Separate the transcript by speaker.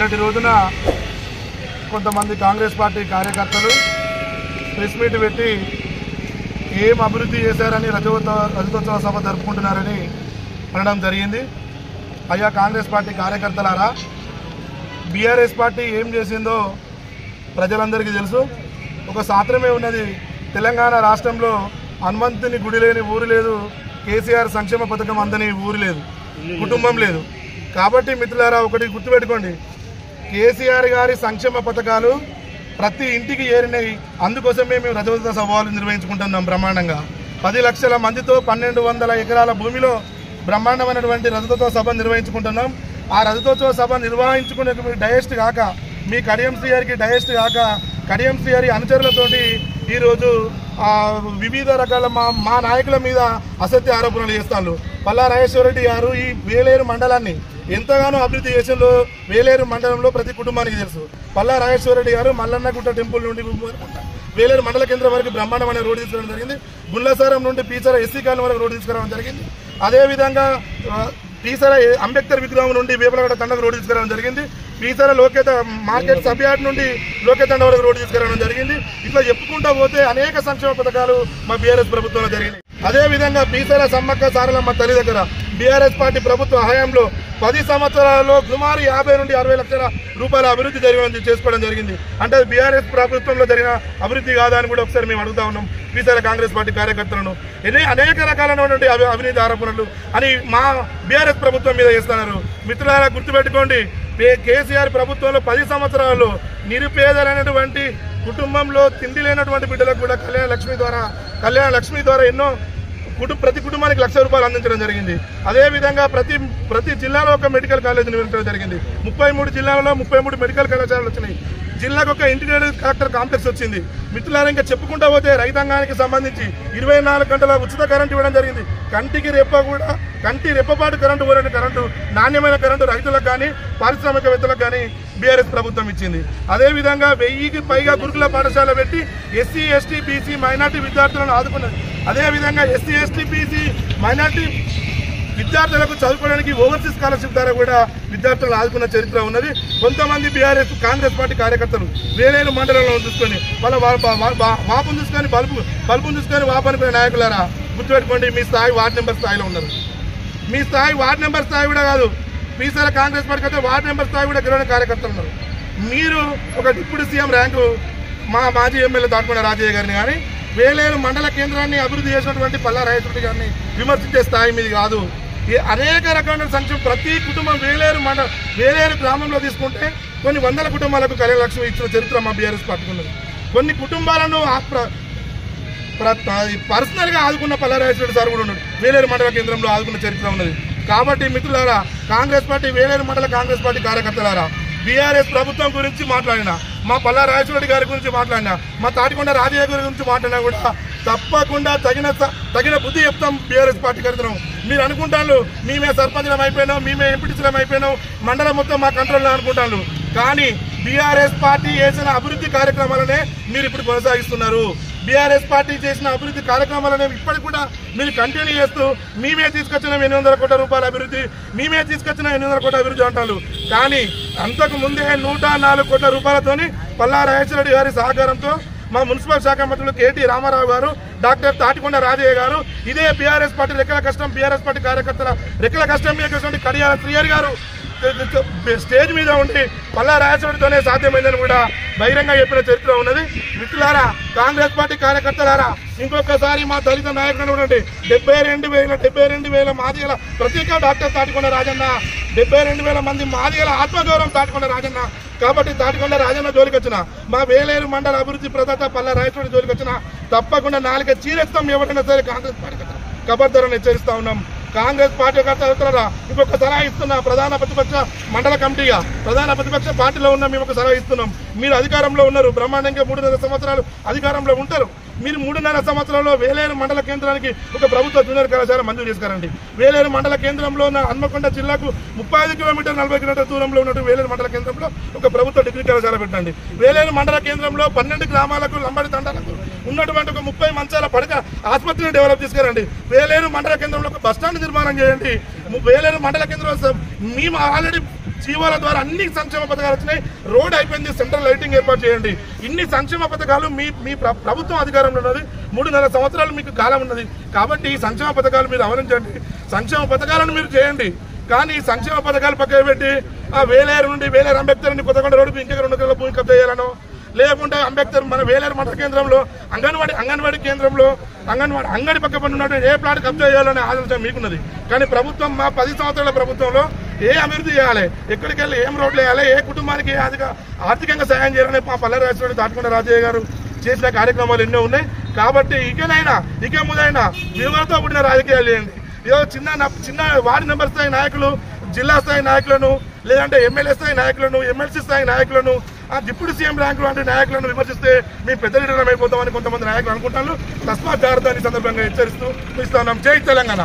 Speaker 1: నిన్నటి రోజున కొంతమంది కాంగ్రెస్ పార్టీ కార్యకర్తలు ప్రెస్ మీట్ పెట్టి ఏం అభివృద్ధి చేశారని రజతోత్సవ సభ జరుపుకుంటున్నారని అనడం జరిగింది. అయ్యా కాంగ్రెస్ పార్టీ కార్యకర్తలారా, బీఆర్ఎస్ పార్టీ ఏం చేసిందో ప్రజలందరికీ తెలుసు. ఒక శాస్త్రమే ఉన్నది, తెలంగాణ రాష్ట్రంలో హనుమంతుని గుడి లేని ఊరు లేదు, కేసీఆర్ సంక్షేమ పథకం అందని ఊరు లేదు, కుటుంబం లేదు. కాబట్టి మిత్రులారా ఒకటి గుర్తుపెట్టుకోండి, కేసీఆర్ గారి సంక్షేమ పథకాలు ప్రతి ఇంటికి ఏరినాయి. అందుకోసమే మేము రజతోత్సవ సభలు నిర్వహించుకుంటున్నాం బ్రహ్మాండంగా. 10 లక్షల మందితో 1200 ఎకరాల భూమిలో బ్రహ్మాండమైనటువంటి రజతోత్సవ సభ నిర్వహించుకుంటున్నాం. ఆ రజతోత్సవ సభ నిర్వహించుకునే డయస్ట్ కాక మీ కడియం శ్రీహరికి డయస్ట్ కాక కడియం శ్రీహరి అనుచరులతోటి ఈరోజు వివిధ రకాల మా నాయకుల మీద అసత్య ఆరోపణలు చేస్తారు. పల్లా రాజేశ్వర రెడ్డి గారు ఈ వేలేరు మండలాన్ని ఎంతగానో అభివృద్ధి చేసిందో వేలేరు మండలంలో ప్రతి కుటుంబానికి తెలుసు. పల్లా రాజేశ్వర రెడ్డి గారు మల్లన్నగుట్ట టెంపుల్ నుండి వేలేరు మండల కేంద్రం వరకు బ్రహ్మాండమైన రోడ్డు తీసుకురావడం జరిగింది. గుల్లసారం నుండి పీసర ఎస్సీ కాలనీ వరకు రోడ్డు తీసుకురావడం జరిగింది. అదేవిధంగా పీసర అంబేద్కర్ విగ్రహం నుండి వేపలగడ తండకు రోడ్డు తీసుకురావడం జరిగింది. పీసర లోకేత మార్కెట్ సబ్యార్డ్ నుండి లోకేతండ వరకు రోడ్డు తీసుకురావడం జరిగింది. ఇట్లా చెప్పుకుంటూ పోతే అనేక సంక్షేమ పథకాలు మా బీఆర్ఎస్ ప్రభుత్వంలో జరిగినాయి. అదేవిధంగా పీసర సమ్మక్క సారలమ్మ తల్లి దగ్గర బీఆర్ఎస్ పార్టీ ప్రభుత్వ హయాంలో 10 సంవత్సరాలలో సుమారు 50 నుండి 60 లక్షల రూపాయల అభివృద్ధి చేసుకోవడం జరిగింది. అంటే బీఆర్ఎస్ ప్రభుత్వంలో జరిగిన అభివృద్ధి కాదా అని కూడా ఒకసారి మేము అడుగుతా ఉన్నాం పీసర కాంగ్రెస్ పార్టీ కార్యకర్తలను. అనేక రకాలైనటువంటి అవినీతి ఆరోపణలు అని మా బీఆర్ఎస్ ప్రభుత్వం మీద చేస్తున్నారు. మిత్రులారా గుర్తుపెట్టుకోండి, కేసీఆర్ ప్రభుత్వంలో 10 సంవత్సరాల్లో నిరుపేదలైనటువంటి కుటుంబంలో తిండి లేనటువంటి బిడ్డలకు కూడా కళ్యాణ లక్ష్మి ద్వారా ఎన్నో ప్రతి కుటుంబానికి ₹1,00,000 అందించడం జరిగింది. అదేవిధంగా ప్రతి జిల్లాలో ఒక మెడికల్ కాలేజ్ నిర్మించడం జరిగింది. 33 జిల్లాలలో 33 మెడికల్ కళాశాలలు వచ్చినాయి. జిల్లాకు ఒక ఇంటిగ్రేటెడ్ కలెక్టర్ కాంప్లెక్స్ వచ్చింది. మిత్రులారా ఇంకా చెప్పుకుంటా పోతే రైతాంగానికి సంబంధించి 24 గంటల ఉచిత కరెంటు ఇవ్వడం జరిగింది. కంటి రెప్పపాటు కరెంటు పోలేని కరెంటు, నాణ్యమైన కరెంటు రైతులకు కానీ పారిశ్రామికవేత్తలకు కానీ బీఆర్ఎస్ ప్రభుత్వం ఇచ్చింది. అదేవిధంగా 1000కి పైగా గురుకుల పాఠశాల పెట్టి ఎస్సీ ఎస్టీ బీసీ మైనార్టీ విద్యార్థులను ఆదుకున్నది. అదేవిధంగా ఎస్సీ ఎస్టీ బీసీ మైనార్టీ విద్యార్థులకు చదువుకోవడానికి ఓవర్సీస్ స్కాలర్షిప్ ద్వారా కూడా విద్యార్థులను ఆదుకున్న చరిత్ర ఉన్నది. కొంతమంది బీఆర్ఎస్ కాంగ్రెస్ పార్టీ కార్యకర్తలు వేలేరు మండలంలో చూసుకొని వాళ్ళ వాపును చూసుకొని బల్బును చూసుకొని వాపు అనుకునే నాయకులారా గుర్తుపెట్టుకోండి, మీ స్థాయి వార్డు నెంబర్ స్థాయిలో ఉన్నారు. మీ స్థాయి వార్డు నెంబర్ స్థాయి కూడా కాదు, పీసీఆర్ కాంగ్రెస్ పార్టీ అయితే వార్డు నెంబర్ స్థాయి కూడా గెలవని కార్యకర్తలు ఉన్నారు. మీరు ఒక డిప్యూటీ సీఎం ర్యాంకు మా మాజీ ఎమ్మెల్యే దాటుకున్న రాజయ్య గారిని కానీ వేలేరు మండల కేంద్రాన్ని అభివృద్ధి చేసినటువంటి పల్లా రాజేశ్వర గారిని విమర్శించే స్థాయి మీది కాదు. అనేక రకమైన సంక్షేమం ప్రతి కుటుంబం వేలేరు గ్రామంలో తీసుకుంటే కొన్ని 100 కుటుంబాలకు కళ్యాణ లక్ష్మి ఇచ్చిన చరిత్ర మా బీఆర్ఎస్ పార్టీకి ఉన్నది. కొన్ని కుటుంబాలను పర్సనల్గా ఆదుకున్న పల్లా రాజేశ్వర సార్ కూడా ఉన్నాడు. వేలేరు మండల కేంద్రంలో ఆదుకున్న చరిత్ర ఉన్నది. కాబట్టి మిత్రులారా, కాంగ్రెస్ పార్టీ వేలేరు మండల కాంగ్రెస్ పార్టీ కార్యకర్తలారా, బీఆర్ఎస్ ప్రభుత్వం గురించి మాట్లాడినా, మా పల్లా రాజేశ్వర గారి గురించి మాట్లాడినా, మా తాటికొండ రాజయ్య గారి గురించి మాట్లాడినా కూడా తప్పకుండా తగిన బుద్ధి చెప్తాం బీఆర్ఎస్ పార్టీ కడుతున్నాం. మీరు అనుకుంటాను మేమే సర్పంచ్లం అయిపోయినాం, మేమే ఎంపీటీసీలం అయిపోయినాం, మండలం మొత్తం మా కంట్రోల్లో అనుకుంటాను. కానీ బీఆర్ఎస్ పార్టీ చేసిన అభివృద్ధి కార్యక్రమాలనే మీరు ఇప్పుడు కొనసాగిస్తున్నారు. బీఆర్ఎస్ పార్టీ చేసిన అభివృద్ధి కార్యక్రమాలనే ఇప్పటికి కూడా మీరు కంటిన్యూ చేస్తూ మేమే తీసుకొచ్చిన 800 కోట్ల రూపాయల అభివృద్ధి, మేమే తీసుకొచ్చిన 800 కోట్ల అభివృద్ధి అంటారు. కానీ అంతకు ముందే 104 కోట్ల రూపాయలతోని పల్లా రాజేశ్వర గారి సహకారంతో మా మున్సిపల్ శాఖ మంత్రులు కేటీ రామారావు గారు, డాక్టర్ తాటికొండ రాజయ్య గారు, ఇదే బీఆర్ఎస్ పార్టీ రెక్కల కష్టం బీఆర్ఎస్ పార్టీ కార్యకర్తల రెక్కల కష్టం మీద కడియాల శ్రీహరి గారు స్టేజ్ మీద ఉండి పల్లా రాజేశ్వరతోనే సాధ్యమైందని కూడా బహిరంగ చెప్పిన చరిత్ర ఉన్నది. మిత్రులారా, కాంగ్రెస్ పార్టీ కార్యకర్తలారా, ఇంకొకసారి మా దళిత నాయకులను ఉండండి. 72,000 మాదిగల ప్రత్యేక డాక్టర్ తాటికొండ రాజన్న, 72,000 మంది మాదిగల ఆత్మగౌరవం తాటికొండ రాజన్న. కాబట్టి తాటికొండ రాజన్న జోలికి వచ్చిన, మా వేలేరు మండల అభివృద్ధి ప్రదాత పల్లా రాజేశ్వర జోలికి వచ్చిన తప్పకుండా 4 చీరేస్తాం. ఎవరైనా సరే కాంగ్రెస్ పార్టీ కబర్దారని హెచ్చరిస్తా ఉన్నాం. కాంగ్రెస్ పార్టీ కార్యకర్తలారా, ఇంకొక సలహా ఇస్తున్నా. ప్రధాన ప్రతిపక్ష మండల కమిటీగా ప్రధాన ప్రతిపక్ష పార్టీలో ఉన్న మేము ఒక సలహా ఇస్తున్నాం. మీరు అధికారంలో ఉన్నారు, బ్రహ్మాండంగా 3.5 సంవత్సరాలు అధికారంలో ఉంటారు. మీరు 3.5 సంవత్సరాల్లో వేలేరు మండల కేంద్రానికి ఒక ప్రభుత్వ జూనియర్ కళాశాల మంజూరు చేసుకురండి. వేలేరు మండల కేంద్రంలో ఉన్న హన్మకొండ జిల్లాకు 35 కిలోమీటర్ 40 కిలోమీటర్ల దూరంలో ఉన్నట్టు వేలేరు మండల కేంద్రంలో ఒక ప్రభుత్వ డిగ్రీ కళాశాల పెట్టండి. వేలేరు మండల కేంద్రంలో 12 గ్రామాలకు లంబడి తండాలకు ఉన్నటువంటి ఒక 30 మంచాల పడక ఆసుపత్రిని డెవలప్ చేసుకురండి. వేలేరు మండల కేంద్రంలో ఒక బస్టాండ్ నిర్మాణం చేయండి. వేలేరు మండల కేంద్రం మేము ఆల్రెడీ జీవోల ద్వారా అన్ని సంక్షేమ పథకాలు వచ్చినాయి. రోడ్ అయిపోయింది, సెంట్రల్ లైటింగ్ ఏర్పాటు చేయండి. ఇన్ని సంక్షేమ పథకాలు మీ ప్రభుత్వం అధికారంలో ఉన్నది, 3.5 సంవత్సరాలు మీకు కాలం ఉన్నది. కాబట్టి ఈ సంక్షేమ పథకాలు మీరు అమరించండి, సంక్షేమ పథకాలను మీరు చేయండి. కానీ ఈ సంక్షేమ పథకాలు పక్కన పెట్టి ఆ వేలేరు నుండి అంబేద్కర్ నుండి కొత్తగొండ రోడ్డు ఇంకా 2 ఎకరాల భూమి కబ్జా చేయాలనో, లేకుంటే అంబేద్కర్ మన వేలేరు మండల కేంద్రంలో అంగన్వాడీ కేంద్రంలో అంగడి పక్క పని ఉన్నట్టు ఏ ప్లాట్ కబ్జా చేయాలనే ఆలోచన మీకున్నది. కానీ ప్రభుత్వం మా 10 సంవత్సరాల ప్రభుత్వంలో ఏ అభివృద్ధి చేయాలి, ఎక్కడికి వెళ్ళి ఏం రోడ్లు వేయాలి, ఏ కుటుంబానికి ఆర్థికంగా సహాయం చేయాలని మా పల్లె రాజశేఖర తాటికొండ రాజయ్య గారు చేసిన కార్యక్రమాలు ఎన్నో ఉన్నాయి. కాబట్టి ఇక ముందైనా విలువలతో కూడిన రాజకీయాలు చేయండి. ఏదో చిన్న వార్డు మెంబర్ స్థాయి నాయకులు, జిల్లా స్థాయి నాయకులను, లేదంటే ఎమ్మెల్యే స్థాయి నాయకులను, ఎమ్మెల్సీ స్థాయి నాయకులను, ఆ డిప్యూటీ సీఎం ర్యాంకులు అంటే నాయకులను విమర్శిస్తే మేము పెద్ద లీడర్ అయిపోతామని కొంతమంది నాయకులు అనుకుంటారు. తస్మాత్ జాగ్రత్త సందర్భంగా హెచ్చరిస్తూ ఇస్తున్నాం. జై తెలంగాణ.